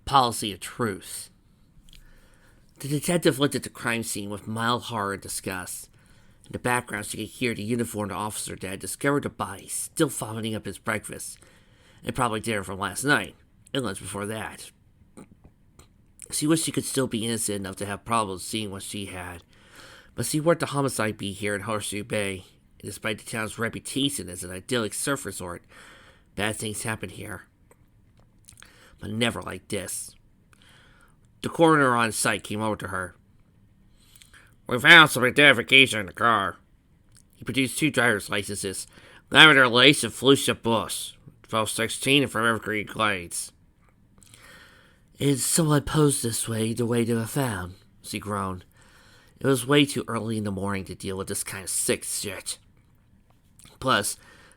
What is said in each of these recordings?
policy of truth. The detective looked at the crime scene with mild horror and disgust. In the background, she could hear the uniformed officer that had discovered the body still vomiting up his breakfast, and probably dinner from last night, and lunch before that. She wished she could still be innocent enough to have problems seeing what she had, but she worked the homicide beat here in Horseshoe Bay, and despite the town's reputation as an idyllic surf resort, bad things happen here. But never like this. The coroner on site came over to her. "We found some identification in the car." He produced 2 driver's licenses, Lavender Lace and Felicia Bush, both 16 and from Evergreen Glades. "It's somewhat posed this way, the way they were found," she groaned. It was way too early in the morning to deal with this kind of sick shit. Plus,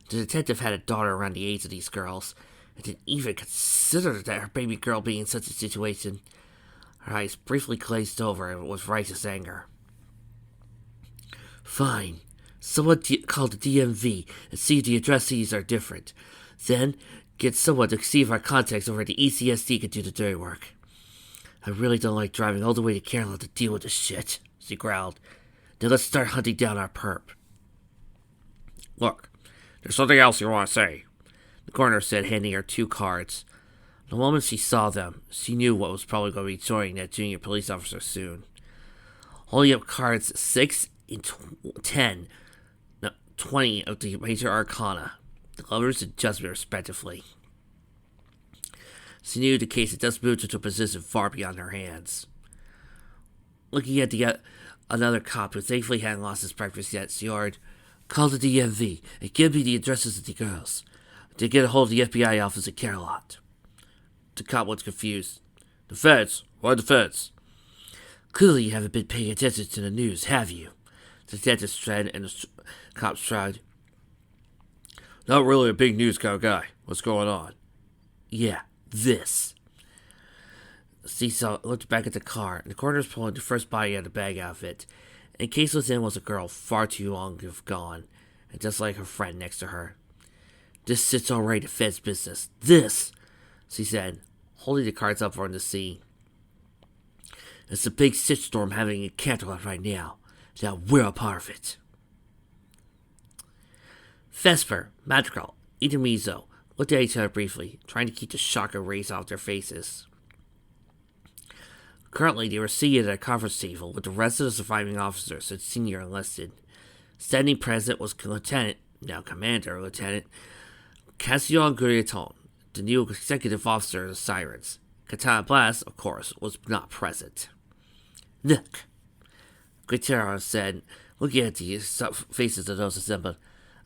the detective had a daughter around the age of these girls, and didn't even consider that her baby girl being in such a situation. Her eyes briefly glazed over with righteous anger. "Fine. Someone call the DMV and see if the addressees are different. Then, get someone to see if our contacts over at the ECSD can do the dirty work. I really don't like driving all the way to Carolina to deal with this shit," she growled. "Now let's start hunting down our perp." "Look, there's something else you want to say," the coroner said, handing her 2 cards. The moment she saw them, she knew what was probably going to be joining that junior police officer soon. Holding up cards 6 and 20 of the Major Arcana, the Lovers and Judgment respectively. She knew the case had just moved into a position far beyond her hands. Looking at another cop who thankfully hadn't lost his breakfast yet, she ordered, "Call the DMV and give me the addresses of the girls. To get a hold of the FBI office at Carolot." The cop was confused. "The feds? Why the feds?" "Clearly you haven't been paying attention to the news, have you?" The detective said, and the cop shrugged. "Not really a big news kind of guy. What's going on?" "Yeah, this." Cecil looked back at the car, and the coroner was pulling the first body out of the bag outfit. And the case within was a girl far too long gone, and just like her friend next to her. "This sits all right at Fed's business. This," she said, holding the cards up on the sea. "It's a big shitstorm having a Canterlot right now. Now we're a part of it." Vesper, Madrigal, Itamizo looked at each other briefly, trying to keep the shock and rage off their faces. Currently, they were seated at a conference table with the rest of the surviving officers and senior enlisted. Standing present was now Commander Lieutenant Cassian Guriaton, the new executive officer of the Sirens. Katana Blast, of course, was not present. "Look," Gutierrez said, looking at the faces of those assembled.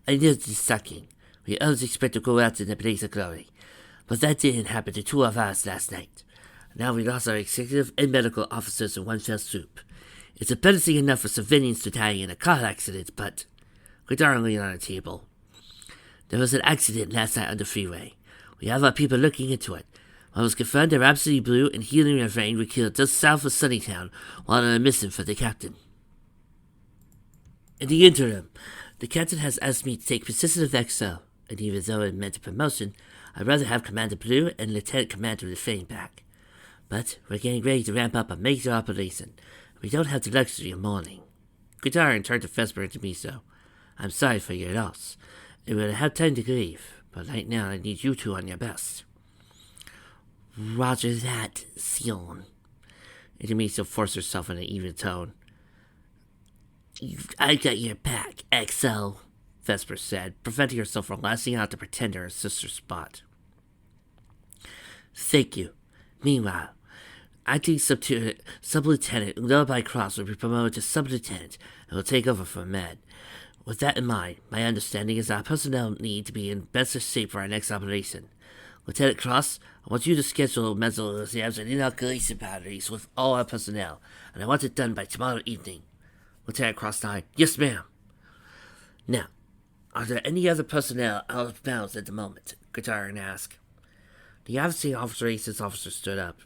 "I know this is sucking. We always expect to go out in a blaze of glory. But that didn't happen to 2 of us last night. Now we lost our executive and medical officers in one fell swoop. It's embarrassing enough for civilians to die in a car accident, but..." Gutierrez leaned on the table. "There was an accident last night on the freeway. We have our people looking into it. It was confirmed that Rhapsody Blue and Healing Ravine were killed just south of Sunnytown while on a mission for the captain. In the interim, the captain has asked me to take position of XO, and even though it meant a promotion, I'd rather have Commander Blue and Lieutenant Commander Ravine back. But we're getting ready to ramp up a major operation. We don't have the luxury of mourning." Gutierrez turned to Vesper and Demiso. "I'm sorry for your loss. And we'll have time to grieve, but right now I need you 2 on your best." "Roger that, Sion." Demiso forced herself in an even tone. "I got your back, XO," Vesper said, preventing herself from lashing out to pretend her sister's spot. "Thank you. Meanwhile, Acting Sub-Lieutenant Lullaby Cross will be promoted to Sub-Lieutenant and will take over from Med. With that in mind, my understanding is our personnel need to be in better shape for our next operation. Lieutenant Cross, I want you to schedule mental exams and inoculation batteries with all our personnel, and I want it done by tomorrow evening." Lieutenant Cross nodded. "Yes, ma'am." "Now, are there any other personnel out of bounds at the moment?" Gutierrez asked. The Advocacy Operations officer stood up.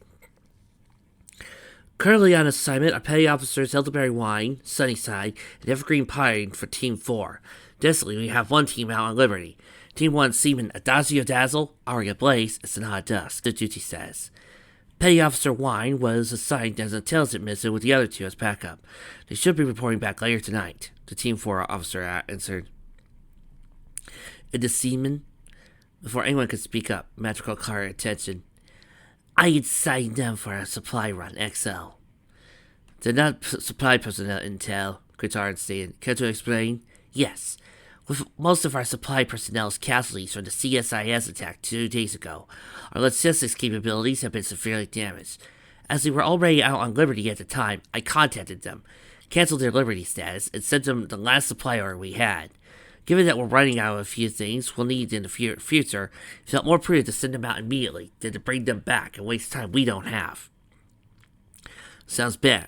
"Currently on assignment are Petty Officers Elderberry Wine, Sunnyside, and Evergreen Pine for Team 4. Additionally, we have 1 team out on Liberty. Team 1 Seaman Adagio Dazzle, Aria Blaze, and Sonata Dusk, the duty says. Petty Officer Wine was assigned as a intelligence mission with the other two as backup. They should be reporting back later tonight, the Team 4 officer answered. And the seaman? Before anyone could speak up, Magical caught her attention. I had signed them for a supply run, XL. They're not supply personnel intel, Quintard stated. Care to explain? Yes. With most of our supply personnel's casualties from the CSIS attack 2 days ago, our logistics capabilities have been severely damaged. As they were already out on Liberty at the time, I contacted them, canceled their Liberty status, and sent them the last supply order we had. Given that we're running out of a few things we'll need in the future, it felt more prudent to send them out immediately than to bring them back and waste time we don't have. Sounds bad.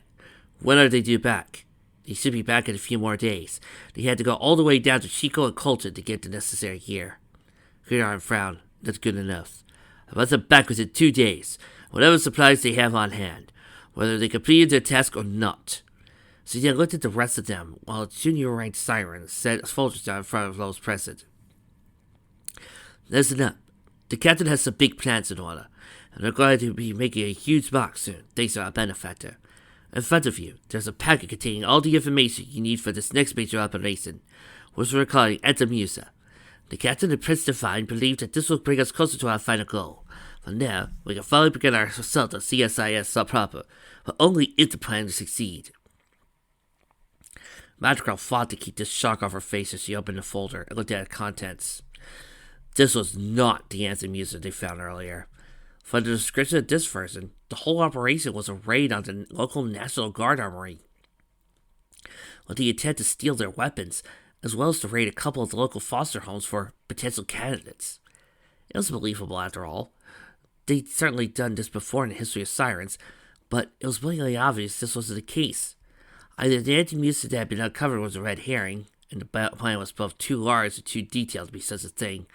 When are they due back? They should be back in a few more days. They had to go all the way down to Chico and Colton to get the necessary gear. Gridiron frowned. That's good enough. I want them back within 2 days, whatever supplies they have on hand, whether they completed their task or not. So he looked at the rest of them, while a junior-ranked siren set soldiers down in front of those present. Listen up. The captain has some big plans in order, and they're going to be making a huge box soon, thanks to our benefactor. In front of you, there's a packet containing all the information you need for this next major operation, which we're calling Entamusa. The captain and Prince Divine believe that this will bring us closer to our final goal. From there, we can finally begin our assault on CSIS proper, but only if the plan to succeed. Madrigal fought to keep this shock off her face as she opened the folder and looked at its contents. This was not the Entamusa they found earlier. From the description of this version, the whole operation was a raid on the local National Guard armory, with the intent to steal their weapons, as well as to raid a couple of the local foster homes for potential candidates. It was believable, after all. They'd certainly done this before in the history of Sirens, but it was blatantly obvious this wasn't the case. Either the Entamusa that had been uncovered was a red herring, and the plan was both too large and too detailed to be such a thing,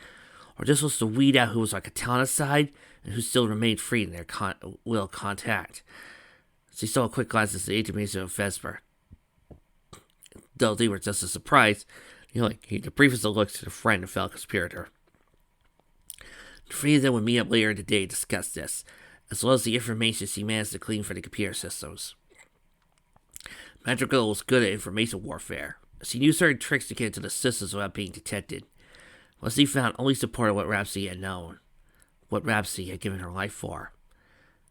or this was to weed out who was on Katana's side and who still remained free in their will contact. She stole a quick glance at the Entamusa of Vesper. Though they were just as surprised, the briefest of looks to the friend and fellow conspirator. The three of them would meet up later in the day to discuss this, as well as the information she managed to glean from the computer systems. Madrigal was good at information warfare. She knew certain tricks to get into the systems without being detected. What she found only supported what Rhapsody had known, what Rhapsody had given her life for.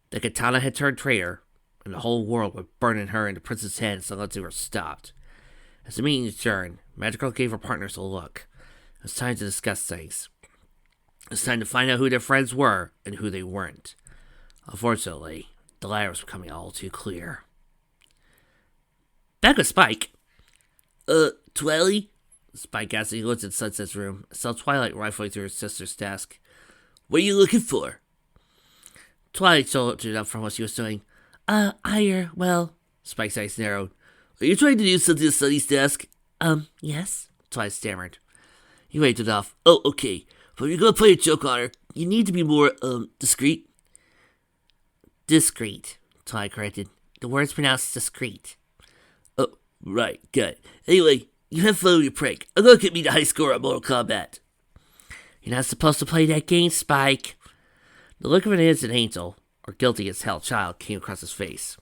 The Katana had turned traitor, and the whole world would burn in her and the prince's hands unless they were stopped. As the meeting adjourned, Madrigal gave her partners a look. It was time to discuss things. It was time to find out who their friends were and who they weren't. Unfortunately, the latter was becoming all too clear. Back with Spike. Twilight? Spike asked as he looked at Sunset's room, saw Twilight rifling through her sister's desk. What are you looking for? Twilight soldiered up from what she was doing. Well, Spike's eyes narrowed. Are you trying to do something to Sunny's desk? Yes, Twilight stammered. He waved it off. Oh, okay. But if you're gonna play a joke on her, you need to be more, discreet. Discreet, Twilight corrected. The word's pronounced discreet. Oh, right, good. Anyway, you have fun with your prank. I'm gonna get me the high score on Mortal Kombat. You're not supposed to play that game, Spike. The look of an innocent angel, or guilty as hell child, came across his face.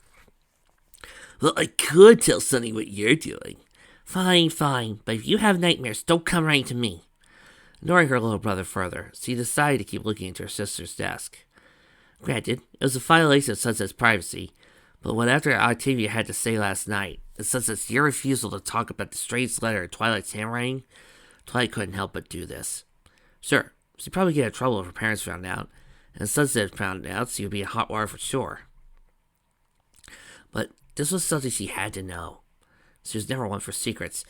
Well, I could tell Sunny what you're doing. Fine, but if you have nightmares, don't come running to me. Ignoring her little brother further, she decided to keep looking into her sister's desk. Granted, it was a violation of Sunset's privacy, but whatever Octavia had to say last night, and Sunset's your refusal to talk about the strange letter in Twilight's handwriting, Twilight couldn't help but do this. Sure, she'd probably get in trouble if her parents found out, and if Sunset found out, she would be in hot water for sure. But this was something she had to know. She was never one for secrets,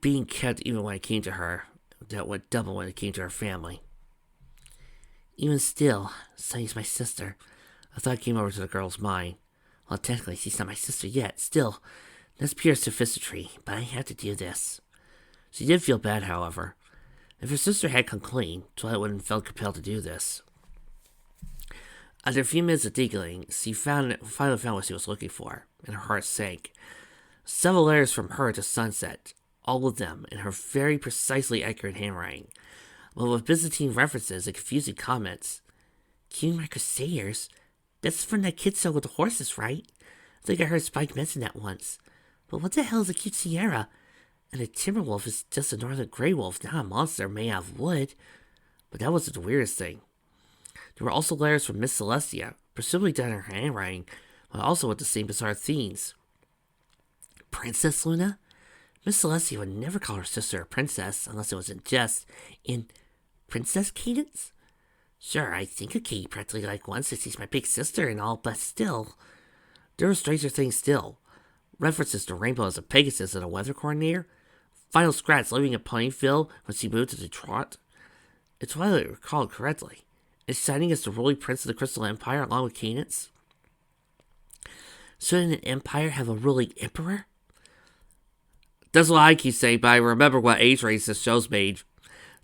being kept even when it came to her, that went double when it came to her family. Even still, Sunny's my sister. A thought came over to the girl's mind. Well, technically, she's not my sister yet. Still, that's pure sophistry, but I have to do this. She did feel bad, however. If her sister had come clean, Twilight wouldn't have felt compelled to do this. After a few minutes of digging, she finally found what she was looking for, and her heart sank. Several letters from her to Sunset, all of them in her very precisely accurate handwriting, but with Byzantine references and confusing comments. King Crusaders? That's from that kid show with the horses, right? I think I heard Spike mention that once. But what the hell is a cute Sierra? And a Timberwolf is just a northern gray wolf, not a monster made out of wood. But that wasn't the weirdest thing. There were also letters from Miss Celestia, presumably done in her handwriting, but also with the same bizarre themes. Princess Luna? Miss Celestia would never call her sister a princess unless it was in jest. In princess cadence? Sure, I think of Katie practically like one since she's my big sister and all, but still. There were stranger things still. References to Rainbow as a Pegasus and a weather coordinator. Final Scratch living in Plainfield when she moved to Detroit. If Twilight recalled correctly, is shining as the ruling prince of the Crystal Empire along with Cadence? Shouldn't an empire have a ruling emperor? That's what I keep saying, but I remember what age range this show's made.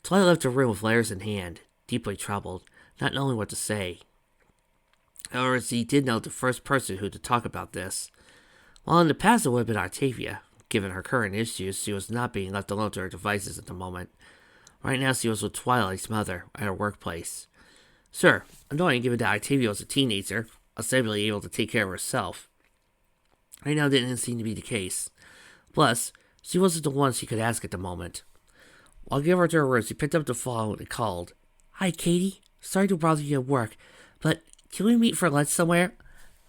Twilight left the room with letters in hand, deeply troubled, not knowing what to say. However, she did know the first person who to talk about this. While in the past it would have been Octavia, given her current issues, she was not being left alone to her devices at the moment. Right now she was with Twilight's mother at her workplace. Sure, annoying given that Octavia was a teenager, ostensibly able to take care of herself. Right now didn't seem to be the case. Plus, she wasn't the one she could ask at the moment. While giving her to her room, she picked up the phone and called. Hi, Katie. Sorry to bother you at work, but can we meet for lunch somewhere?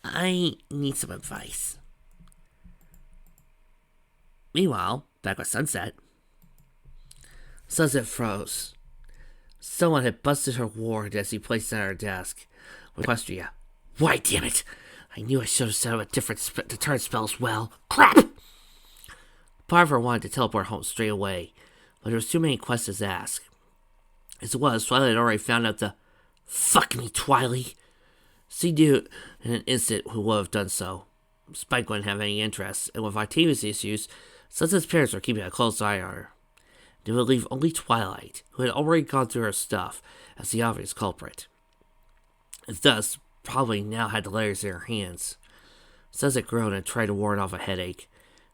I need some advice. Meanwhile, back with Sunset. Sunset froze. Someone had busted her ward as he placed it on her desk. With Equestria. Why, damn it! I knew I should have set up a different deterrent spell as well. Crap! Part of her wanted to teleport home straight away, but there was too many questions to ask. As it was, Twilight had already found out the fuck me, Twilight. She knew in an instant who would have done so. Spike wouldn't have any interest, and with Octavia's issues, Sunset's parents were keeping a close eye on her. They would leave only Twilight, who had already gone through her stuff, as the obvious culprit. And thus, probably now had the letters in her hands. Sunset groaned and tried to ward off a headache.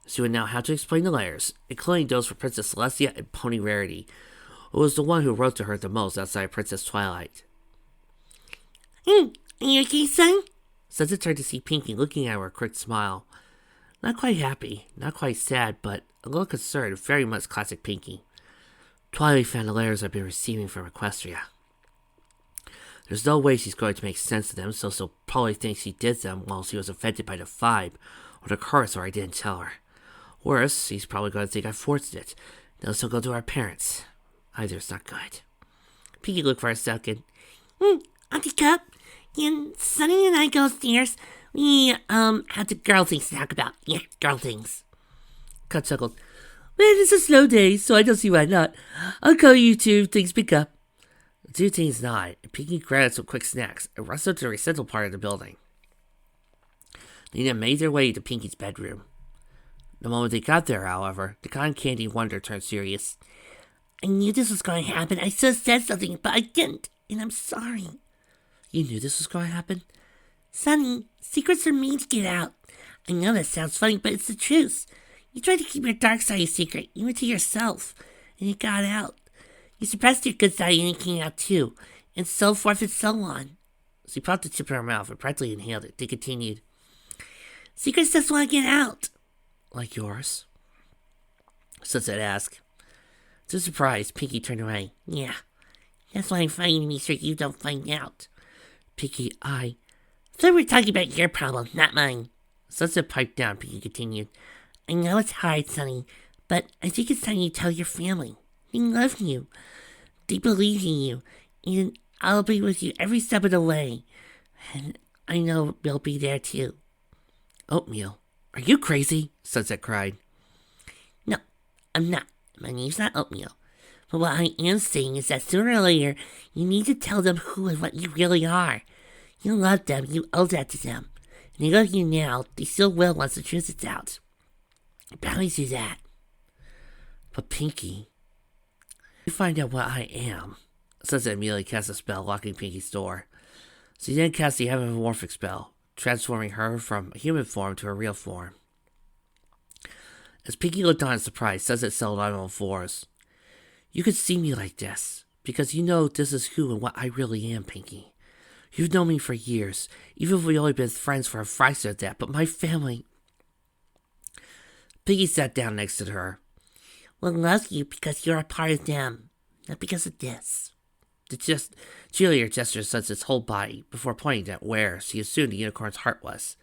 She would now have to explain the letters, including those for Princess Celestia and Pony Rarity, who was the one who wrote to her the most outside Princess Twilight. Are you okay, son? Sunset turned to see Pinkie looking at her with a quick smile. Not quite happy, not quite sad, but a little concerned, very much classic Pinkie. Twilight found the letters I've been receiving from Equestria. There's no way she's going to make sense of them, so she'll probably think she did them while she was affected by the vibe, or the curse, or I didn't tell her. Worse, she's probably going to think I forced it. Then she'll go to our parents. Either's not good. Pinkie looked for a second. Auntie Cup, can Sunny and I go upstairs? We, have the girl things to talk about. Yeah, girl things. Cup chuckled. Man, it's a slow day, so I don't see why not. I'll call you two if things pick up. The two teens nodded, and Pinkie grabbed some quick snacks and rushed to the central part of the building. They then made their way to Pinkie's bedroom. The moment they got there, however, the cotton candy wonder turned serious. I knew this was going to happen. I should have said something, but I didn't, and I'm sorry. You knew this was going to happen? Sonny, secrets are mean to get out. I know that sounds funny, but it's the truth. You tried to keep your dark side a secret, even to yourself, and it got out. You suppressed your good side and it came out too, and so forth and so on. She popped the tip in her mouth and practically inhaled it. They continued. Secrets just want to get out. Like yours? Sunset asked. To surprise, Pinkie turned away. Yeah, that's why I'm fighting to make sure you don't find out. Pinkie, I thought we were talking about your problem, not mine. Sunset piped down. Pinkie continued. I know it's hard, Sonny, but I think it's time you tell your family. They love you. They believe in you. And I'll be with you every step of the way. And I know they'll be there too. Oatmeal. Are you crazy? Sunset cried. No, I'm not. My name's not Oatmeal. But what I am saying is that sooner or later, you need to tell them who and what you really are. You love them. You owe that to them. And they love you now. They still will once the truth is out. I promise you that. But Pinkie, you find out what I am. Sunset immediately cast a spell, locking Pinkie's door. She then cast the Anamorphic spell, transforming her from a human form to a real form. As Pinkie looked on in surprise, Sunset settled on all fours. You could see me like this, because you know this is who and what I really am, Pinkie. You've known me for years, even if we've only been friends for a fraction of that, but my family... Piggy sat down next to her. We'll love you because you're a part of them, not because of this. The cheerleader gestured such its whole body before pointing at where she assumed the unicorn's heart was.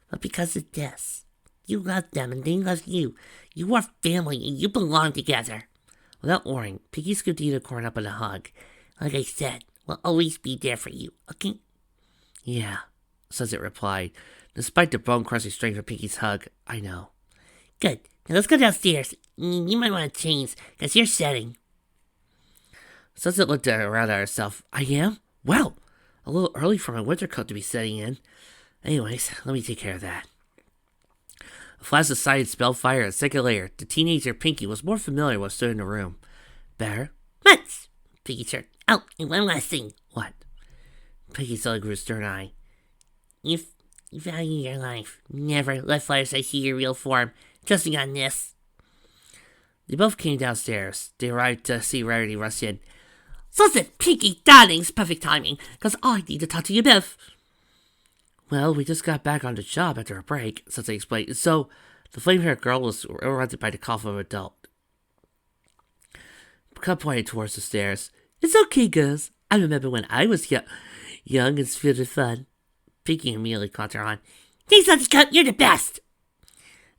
But because of this. You love them and they love you. You are family and you belong together. Without warning, Piggy scooped the unicorn up in a hug. Like I said, we'll always be there for you, okay? Yeah, Sunset replied. Despite the bone-crushing strength of Piggy's hug, I know. Good. Now let's go downstairs. You might want to change, because you're setting. Sunset looked around at herself. I am? Well, a little early for my winter coat to be setting in. Anyways, let me take care of that. A flash of sight spelled fire, and a second later, the teenager Pinky was more familiar with what stood in the room. Better? What? Pinky turned. Oh, and one last thing. What? Pinky suddenly grew stern-eyed. If you value your life, never let Fluttershy see your real form. Trusting on this. They both came downstairs. They arrived to see Rarity rush in. Sunset, Pinky, darlings, perfect timing, because I need to talk to you both. Well, we just got back on the job after a break, Sunset explained. So, the flame-haired girl was interrupted by the cough of an adult. Cut pointed towards the stairs. It's okay, girls. I remember when I was young and filled with fun. Pinky immediately caught her on. Thanks, Sunset Cup, you're the best.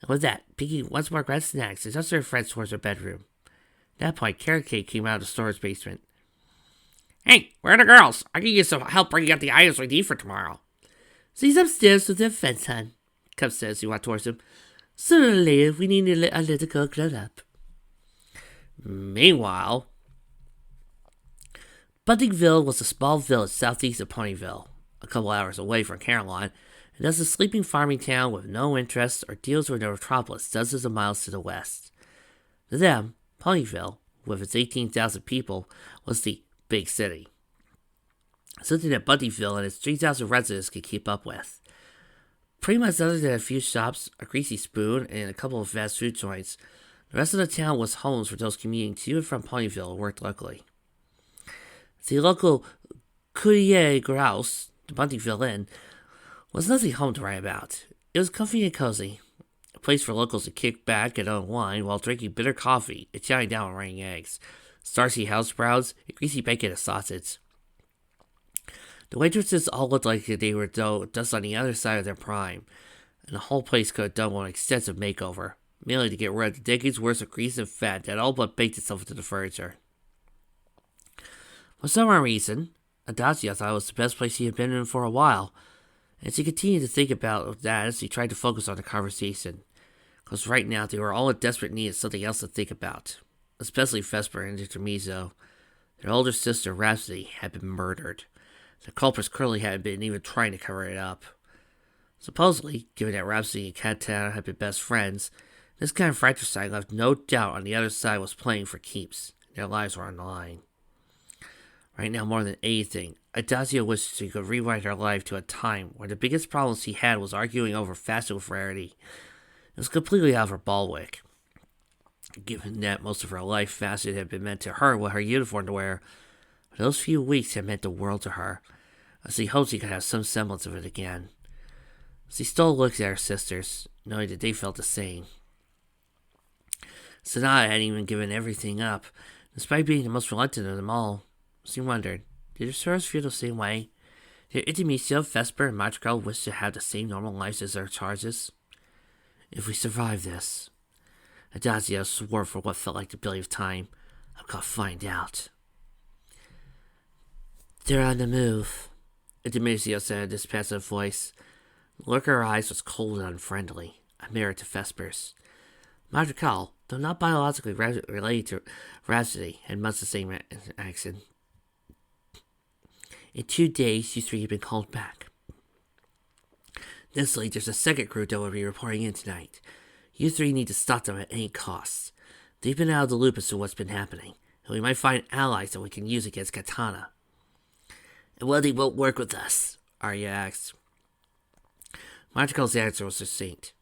And with that, Pinky once more grabbed snacks and adjusted her friends towards her bedroom. At that point, Carrot Cake came out of the storage basement. Hey, where are the girls? I can use some help bringing up the items we need for tomorrow. She's upstairs with her friends, hon. Cup says he walked towards him. Sooner or later, we need a little girl grown up. Meanwhile, Buntingville was a small village southeast of Ponyville, a couple hours away from Caroline, and as a sleeping farming town with no interests or deals with the metropolis dozens of miles to the west. To them, Ponyville, with its 18,000 people, was the big city. Something that Buntingville and its 3,000 residents could keep up with. Pretty much other than a few shops, a greasy spoon, and a couple of fast food joints, the rest of the town was homes for those commuting to and from Ponyville who worked locally. The local Courier Grouse, the Buntingville Inn, was nothing home to write about. It was comfy and cozy, a place for locals to kick back and unwind while drinking bitter coffee and chowing down on raining eggs, starchy house browns, and greasy bacon and sausage. The waitresses all looked like they were just on the other side of their prime, and the whole place could have done one extensive makeover, merely to get rid of the decades' worth of grease and fat that all but baked itself into the furniture. For some reason, Adasia thought it was the best place she had been in for a while, and she continued to think about that as she tried to focus on the conversation, because right now they were all in desperate need of something else to think about, especially Vesper and Intermezzo. Their older sister, Rhapsody, had been murdered. The culprits clearly hadn't been even trying to cover it up. Supposedly, given that Rhapsody and Catana had been best friends, this kind of fratricide left no doubt on the other side was playing for keeps. Their lives were on the line. Right now, more than anything, Adasia wished she could rewrite her life to a time where the biggest problem she had was arguing over fashion with Rarity. It was completely out of her ballwick. Given that most of her life, fashion had been meant to her with her uniform to wear, those few weeks had meant the world to her, as she hoped she could have some semblance of it again. She still looked at her sisters, knowing that they felt the same. Sonata hadn't even given everything up, despite being the most reluctant of them all. She wondered, did her sorors feel the same way? Did Intermezzo, Vesper, and Madrigal wish to have the same normal lives as their charges? If we survive this, Adasia swore for what felt like the billionth time, I'm gonna find out. They're on the move, Intermezzo said in his passive voice. The look in her eyes was cold and unfriendly, a mirror to Vesper's. Madrigal, though not biologically related to Rhapsody, had much the same accent. In 2 days, you three have been called back. Necessarily, there's a second group that will be reporting in tonight. You three need to stop them at any cost. They've been out of the loop as to what's been happening, and we might find allies that we can use against Katana. And well, they won't work with us, Arya asked. Madrigal's answer was succinct.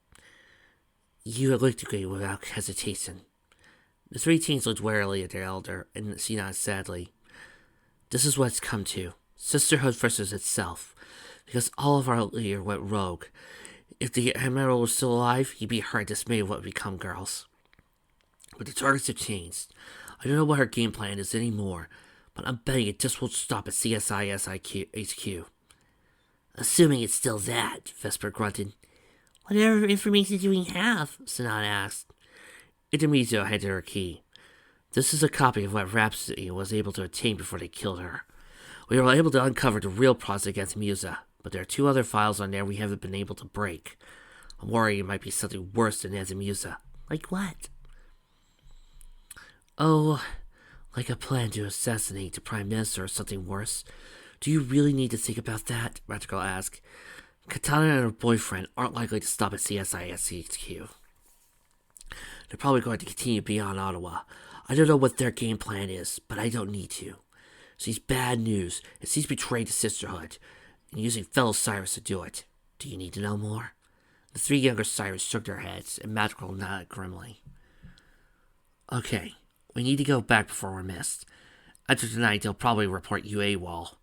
You looked at me without hesitation. The three teens looked warily at their elder, and she nodded sadly. This is what it's come to, Sisterhood versus itself, because all of our leader went rogue. If the Admiral was still alive, he'd be hurt dismayed of what would become girls. But the targets have changed. I don't know what her game plan is anymore, but I'm betting it just won't stop at CSI HQ. Assuming it's still that, Vesper grunted. Whatever information do we have? Sanada asked. Intermezzo handed her a key. This is a copy of what Rhapsody was able to obtain before they killed her. We were able to uncover the real plots against Musa, but there are 2 other files on there we haven't been able to break. I'm worried it might be something worse than Musa. Like what? Oh, like a plan to assassinate the Prime Minister or something worse. Do you really need to think about that? Radical asked. Katana and her boyfriend aren't likely to stop at CSIS HQ. They're probably going to continue beyond Ottawa. I don't know what their game plan is, but I don't need to. She's bad news, and she's betrayed the Sisterhood, and using fellow Cyrus to do it. Do you need to know more? The 3 younger Cyrus shook their heads, and Madrigal nodded grimly. Okay, we need to go back before we're missed. After tonight, they'll probably report you AWOL,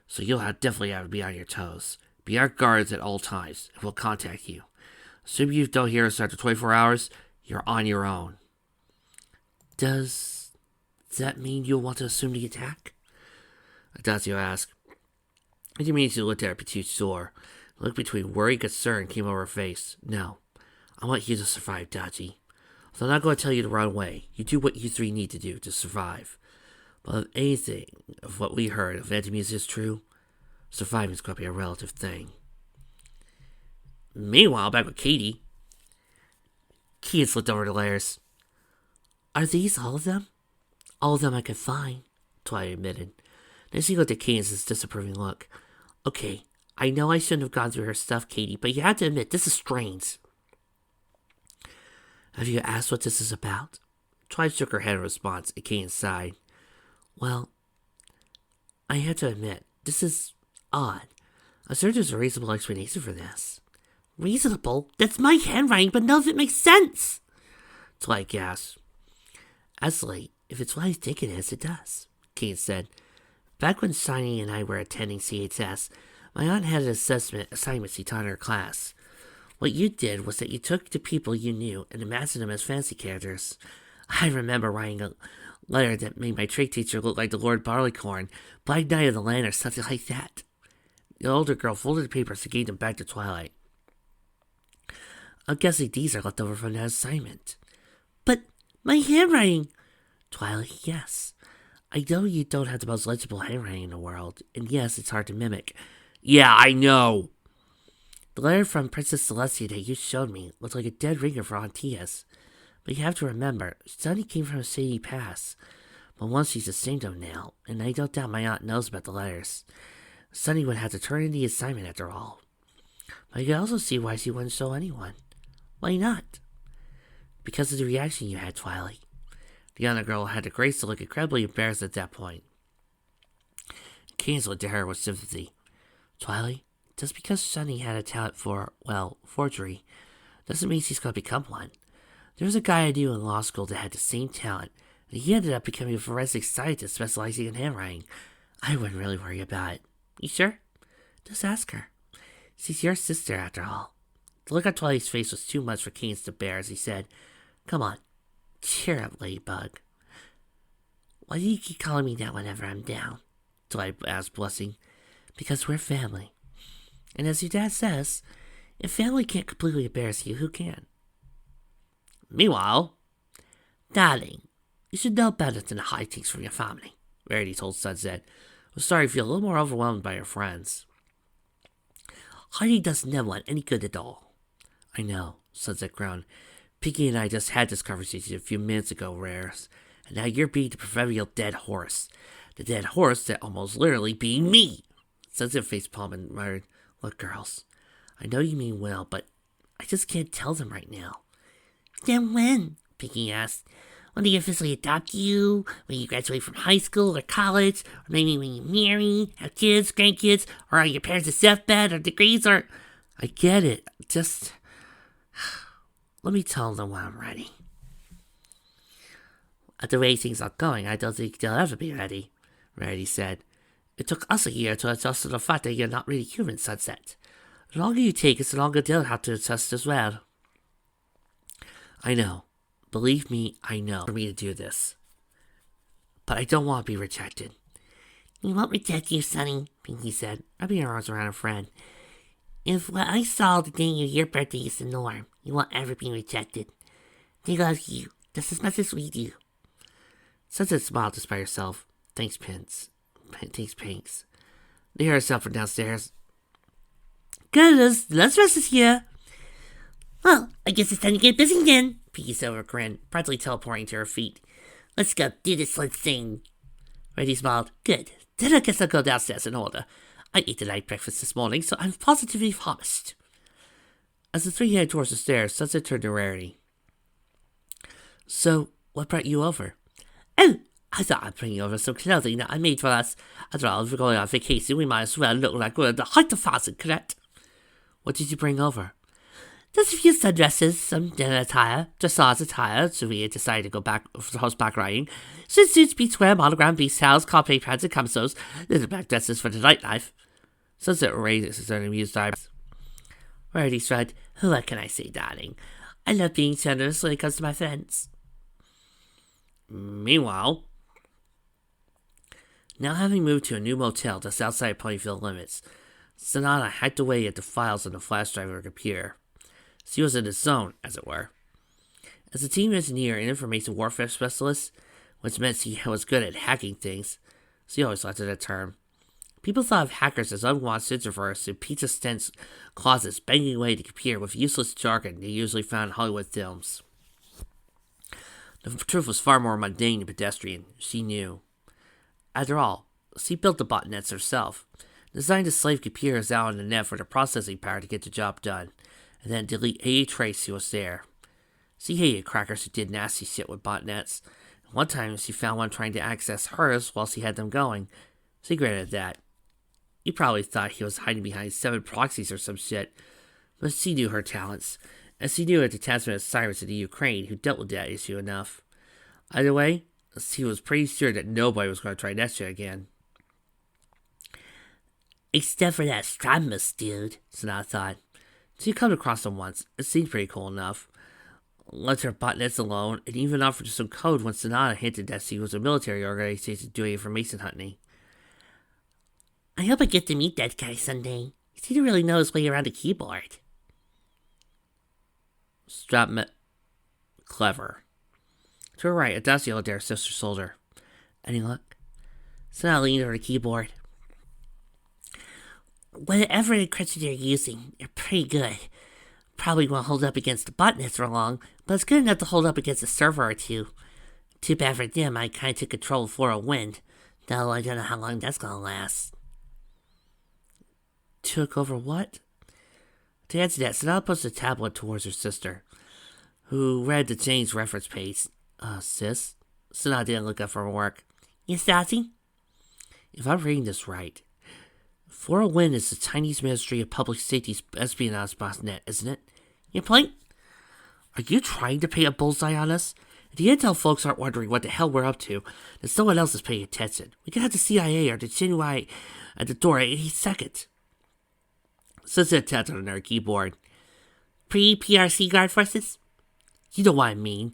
so you'll definitely have to be on your toes. Be our guards at all times, and we'll contact you. Assuming you don't hear us after 24 hours, you're on your own. Does that mean you'll want to assume the attack? Adazio asked. Intermediate looked at her petite sore. The look between worry and concern came over her face. No, I want you to survive, Daji. So I'm not going to tell you to run away. You do what you 3 need to do to survive. But if anything of what we heard of Antimus is true, surviving's going to be a relative thing. Meanwhile, back with Katie. Kean looked over the layers. Are these all of them? All of them I could find, Twilight admitted. Then she looked at Kane's disapproving look. Okay, I know I shouldn't have gone through her stuff, Katie, but you have to admit, this is strange. Have you asked what this is about? Twilight shook her head in response, and Kane sighed. Well, I have to admit, this is odd. I'm sure there's a reasonable explanation for this. Reasonable? That's my handwriting, but none of it makes sense! Twilight gasped. Actually, if it's what I think it is, it does, Kane said. Back when Shiny and I were attending CHS, my aunt had an assignment she taught in her class. What you did was that you took the people you knew and imagined them as fancy characters. I remember writing a letter that made my trig teacher look like the Lord Barleycorn, Black Knight of the Land, or something like that. The older girl folded the papers and gave them back to Twilight. I'm guessing these are left over from that assignment. But my handwriting! Twilight, yes. I know you don't have the most legible handwriting in the world, and yes, it's hard to mimic. Yeah, I know! The letter from Princess Celestia that you showed me looked like a dead ringer for Aunt Tia's. But you have to remember, Sunny came from a shady past. But once she's ashamed of now, and I don't doubt my aunt knows about the letters. Sunny would have to turn in the assignment after all. But I can also see why she wouldn't show anyone. Why not? Because of the reaction you had, Twilight. The other girl had the grace to look incredibly embarrassed at that point. Keynes looked at her with sympathy. Twilight, just because Sunny had a talent for, well, forgery, doesn't mean she's going to become one. There was a guy I knew in law school that had the same talent, and he ended up becoming a forensic scientist specializing in handwriting. I wouldn't really worry about it. You sure? Just ask her. She's your sister, after all. The look on Twilight's face was too much for Keynes to bear as he said, Come on, cheer up, Ladybug. Why do you keep calling me that whenever I'm down? Twilight asked, blushing. Because we're family. And as your dad says, if family can't completely embarrass you, who can? Meanwhile, darling, you should know better than to hide things from your family, Rarity told Sunset. I'm sorry you feel a little more overwhelmed by your friends. Hiding does never want any good at all. I know, Sunset groaned. Pinky and I just had this conversation a few minutes ago, Rares, and now you're being the proverbial dead horse. The dead horse that almost literally being me. Sunset faced palm and muttered, Look, girls, I know you mean well, but I just can't tell them right now. Then when? Pinky asked. When they officially adopt you? When you graduate from high school or college? Or maybe when you marry, have kids, grandkids, or are your parents' deathbed or degrees or... I get it. Just... let me tell them when I'm ready. At the way things are going, I don't think they'll ever be ready, Rarity said. It took us a year to adjust to the fact that you're not really human, Sunset. The longer you take, it's the longer they'll have to adjust as well. I know. Believe me, I know for me to do this. But I don't want to be rejected. We won't reject you, Sonny, Pinky said, rubbing her arms around her friend. If what I saw the day of your birthday is the norm, you won't ever be rejected. They love you just as much as we do. Sunset smiled despite herself. Thanks, Pinks. Thanks, Pinks. They heard herself from downstairs. Good, let's rest is here. Well, I guess it's time to get busy then, Pinky said with a grin, promptly teleporting to her feet. Let's go do this one thing. Reddy smiled. Good. Then I guess I'll go downstairs in order. I ate a light breakfast this morning, so I'm positively famished. As the three headed towards the stairs, Sunset turned to Rarity. So, what brought you over? Oh, I thought I'd bring you over some clothing that I made for us. After all, if we're going on vacation, we might as well look like we're at the height of fashion, correct? What did you bring over? Just a few sundresses, some dinner attire, dressage attire, so we decided to go back for horseback riding, swimsuits, beachwear, monogram beach towels, cosplay pants and camisoles, little back dresses for the nightlife. Sunset raised his amused eyebrows. Rarity shrugged. What can I say, darling? I love being generous when it comes to my friends. Meanwhile, now having moved to a new motel just outside Ponyville limits, Sonata hacked away at the files on the flash drive of her computer. She was in the zone, as it were. As a team engineer and information warfare specialist, which meant she was good at hacking things, she always liked that term. People thought of hackers as unwanted introverts in pizza stench closets banging away the computer with useless jargon they usually found in Hollywood films. The truth was far more mundane and pedestrian, she knew. After all, she built the botnets herself, designed to slave computers out on the net for the processing power to get the job done, and then delete any trace she was there. She hated crackers who did nasty shit with botnets. One time she found one trying to access hers while she had them going. She gritted at that. He probably thought he was hiding behind 7 proxies or some shit, but she knew her talents, and she knew a detachment of Cyrus in the Ukraine who dealt with that issue enough. Either way, she was pretty sure that nobody was going to try that shit again. Except for that Strommus dude, Sonata thought. She'd come across him once. It seemed pretty cool enough. Left her botnets alone, and even offered some code when Sonata hinted that she was a military organization doing information hunting. I hope I get to meet that guy someday. He seemed to really know his way around a keyboard. Strapmet. Clever. To her right, Adagio at their sister's shoulder. Any luck? Sonata leaned over the keyboard. Whatever encryption you're using, you're pretty good. Probably won't hold up against the botnets for long, but it's good enough to hold up against a server or two. Too bad for them, I kinda took control for a wind, though I don't know how long that's gonna last. Took over what? To answer that, Sonata pushed the tablet towards her sister, who read the Jane's reference page. Sis? Sonata didn't look up from her work. Yes, Sassy? If I'm reading this right, 401 is the Chinese Ministry of Public Safety's espionage botnet, isn't it? Your point? Are you trying to paint a bullseye on us? If the intel folks aren't wondering what the hell we're up to, then someone else is paying attention. We could have the CIA or the Xinhua at the door any second. Sunset tapped on her keyboard. Pre-PRC guard forces? You know what I mean.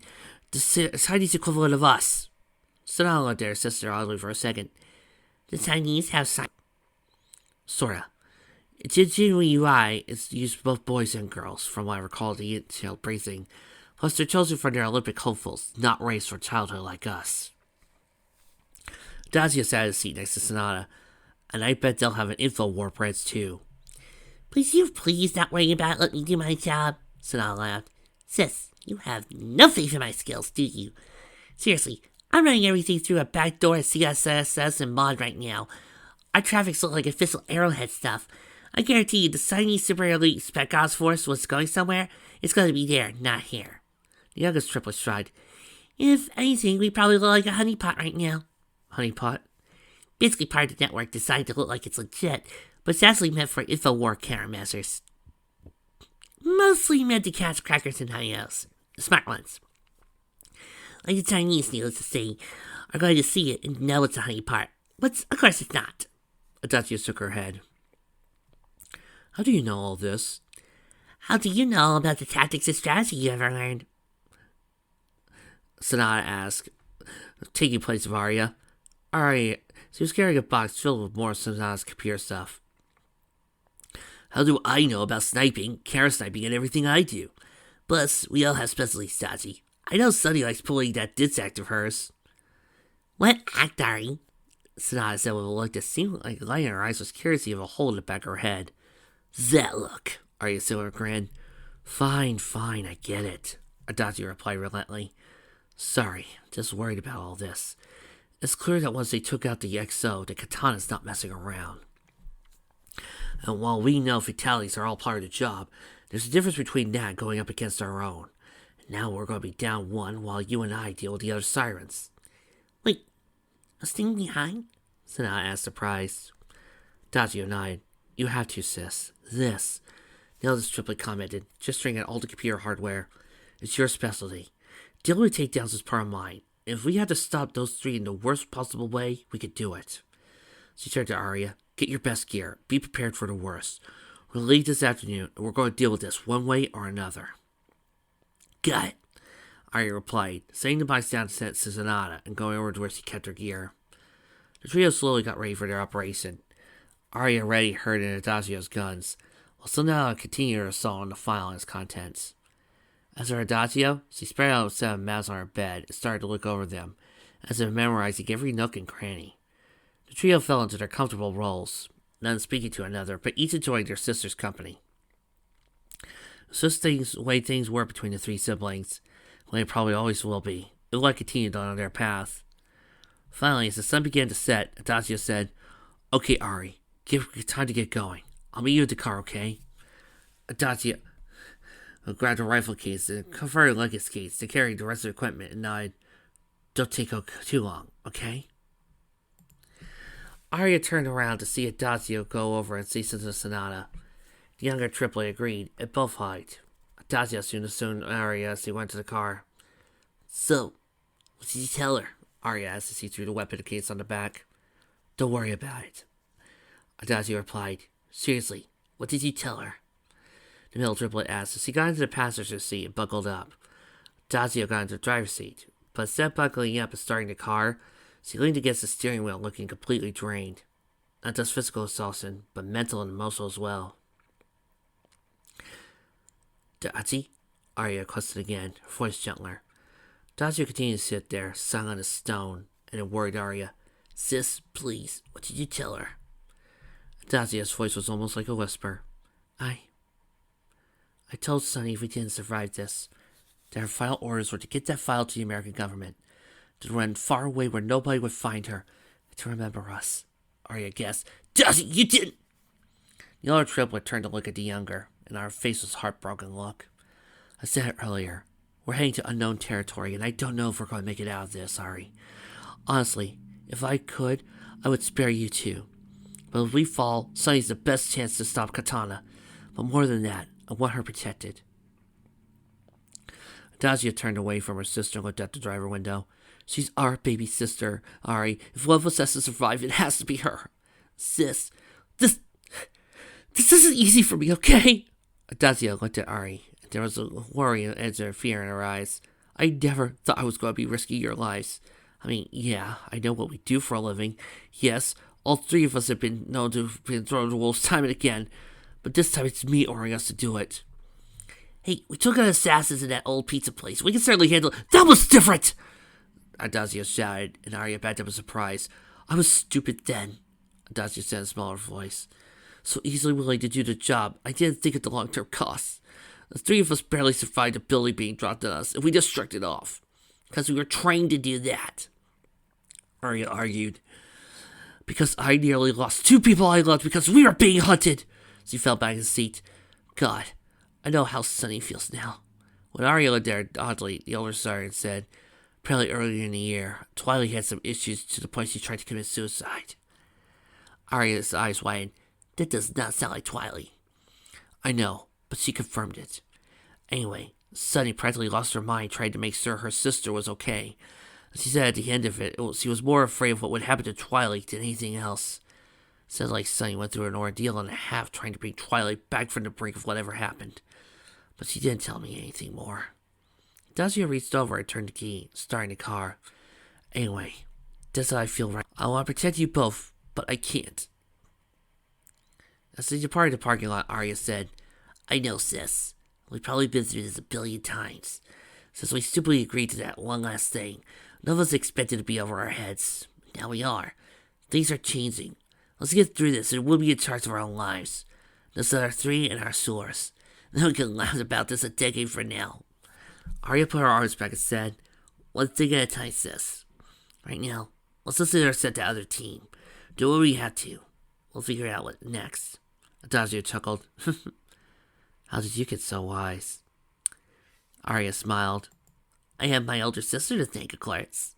The Chinese equivalent of us. Sonata looked at her sister oddly for a second. The Chinese have Sorta. Xinhua UI is used for both boys and girls, from what I recall of the intel briefing. Plus, they're chosen for their Olympic hopefuls, not raised for childhood like us. Dazia sat in a seat next to Sonata, and I bet they'll have an info war preds too. Please not worry about letting me do my job, Sonata laughed. Sis, you have no faith in my skills, do you? Seriously, I'm running everything through a backdoor CSS and mod right now. Our traffics look like official Arrowhead stuff. I guarantee you the Chinese Super Elite Spec Ops Force was going somewhere. It's going to be there, not here. The youngest triplet shrugged. If anything, we probably look like a honeypot right now. Honeypot? Basically part of the network designed to look like it's legit, but it's actually meant for InfoWar countermeasures. Mostly meant to catch crackers and high-elves. The smart ones. Like the Chinese, needless to say, are going to see it and know it's a honeypot. But of course it's not. Adachi shook her head. How do you know all this? How do you know about the tactics and strategy you ever learned? Sanada asked, taking place of Arya. Arya, she was carrying a box filled with more of Sanada's computer stuff. How do I know about sniping, counter sniping, and everything I do? Plus, we all have specialties, Dachi. I know Sunny likes pulling that diss act of hers. What act, Ari? Sanada said with a look that seemed like the light in her eyes was curious to have a hole in the back of her head. That look, Arya said with a grin. Fine, I get it, Adachi replied relentlessly. Sorry, just worried about all this. It's clear that once they took out the XO, the Katana's not messing around. And while we know fatalities are all part of the job, there's a difference between that and going up against our own. And now we're going to be down one while you and I deal with the other sirens. Wait, a sting behind? Sanada asked, surprised. Dazio nodded. You have to, sis. This, the eldest triplet commented, gesturing at all the computer hardware. It's your specialty. Dealing with takedowns is part of mine. If we had to stop those three in the worst possible way, we could do it. She turned to Arya. Get your best gear. Be prepared for the worst. We'll leave this afternoon, and we're going to deal with this one way or another. Got it, Arya replied, setting the box down to Sanada and going over to where she kept her gear. The trio slowly got ready for their operation. Arya already heard in Adagio's guns, while Sanada continued her assault on the file and its contents. As for Adagio, she spread out 7 maps on her bed and started to look over them, as if memorizing every nook and cranny. The trio fell into their comfortable roles, none speaking to another, but each enjoying their sister's company. Such the way things were between the 3 siblings, well, they probably always will be. It will continue on their path. Finally, as the sun began to set, Adagio said, Okay, Ari, time to get going. I'll meet you at the car, okay? Adagio grabbed a rifle case and converted luggage case to carry the rest of the equipment and nodded, Don't take too long, okay? Arya turned around to see Adagio go over and see Sanada. The younger triplet agreed, and both hugged. Adagio soon assumed Arya as he went to the car. So, what did you tell her? Arya asked as he threw the weapon case on the back. Don't worry about it. Adagio replied, Seriously, what did you tell her? The middle triplet asked as he got into the passenger seat and buckled up. Adagio got into the driver's seat, but instead of buckling up and starting the car, she leaned against the steering wheel looking completely drained. Not just physical exhaustion, but mental and emotional as well. Dachi? Arya requested again, her voice gentler. Dachi continued to sit there, silent as stone, and it worried Arya. Sis, please, what did you tell her? Dachi's voice was almost like a whisper. I told Sunny if we didn't survive this, that her final orders were to get that file to the American government, to run far away where nobody would find her, and to remember us. Arya guessed. Dachi, you didn't! The older triplet turned to look at the younger, and our face was a heartbroken look. I said it earlier. We're heading to unknown territory, and I don't know if we're going to make it out of this, Ari. Honestly, if I could, I would spare you too. But if we fall, Sunny's the best chance to stop Katana. But more than that, I want her protected. Adagio turned away from her sister and looked out the driver window. She's our baby sister, Ari. If one of us has to survive, it has to be her. Sis, this isn't easy for me, okay? Adagio looked at Ari, and there was a worry and edge of fear in her eyes. I never thought I was going to be risking your lives. I mean, yeah, I know what we do for a living. Yes, all 3 of us have been known to have been thrown to the wolves time and again. But this time it's me ordering us to do it. Hey, we took out assassins in that old pizza place. We can certainly handle it. That was different! Adagio shouted, and Arya backed up in surprise. I was stupid then, Adagio said in a smaller voice. So easily willing to do the job, I didn't think of the long-term costs. The 3 of us barely survived a building being dropped on us, and we just shrugged it off. Because we were trained to do that. Arya argued. Because I nearly lost 2 people I loved because we were being hunted. She fell back in the seat. God, I know how Sunny feels now. When Arya looked at her oddly, the older sergeant said, Apparently earlier in the year, Twilight had some issues to the point she tried to commit suicide. Arya's eyes widened. That does not sound like Twilight. I know, but she confirmed it. Anyway, Sunny practically lost her mind trying to make sure her sister was okay. She said at the end of it, she was more afraid of what would happen to Twilight than anything else. Said like Sunny went through an ordeal and a half trying to bring Twilight back from the brink of whatever happened. But she didn't tell me anything more. Dazio reached over and turned the key, starting the car. Anyway, that's how I feel right. I want to protect you both, but I can't. As they departed the parking lot, Arya said, I know, sis. We've probably been through this a billion times. Since we stupidly agreed to that one last thing, none of us expected to be over our heads. Now we are. Things are changing. Let's get through this and we'll be in charge of our own lives. Let's let our three and our swords. Then we can laugh about this a decade from now. Arya put her arms back and said, One thing at a time, sis. Right now, let's listen to our set the other team. Do what we have to. We'll figure out what next. Adagio chuckled. How did you get so wise? Arya smiled. I have my elder sister to thank, of course.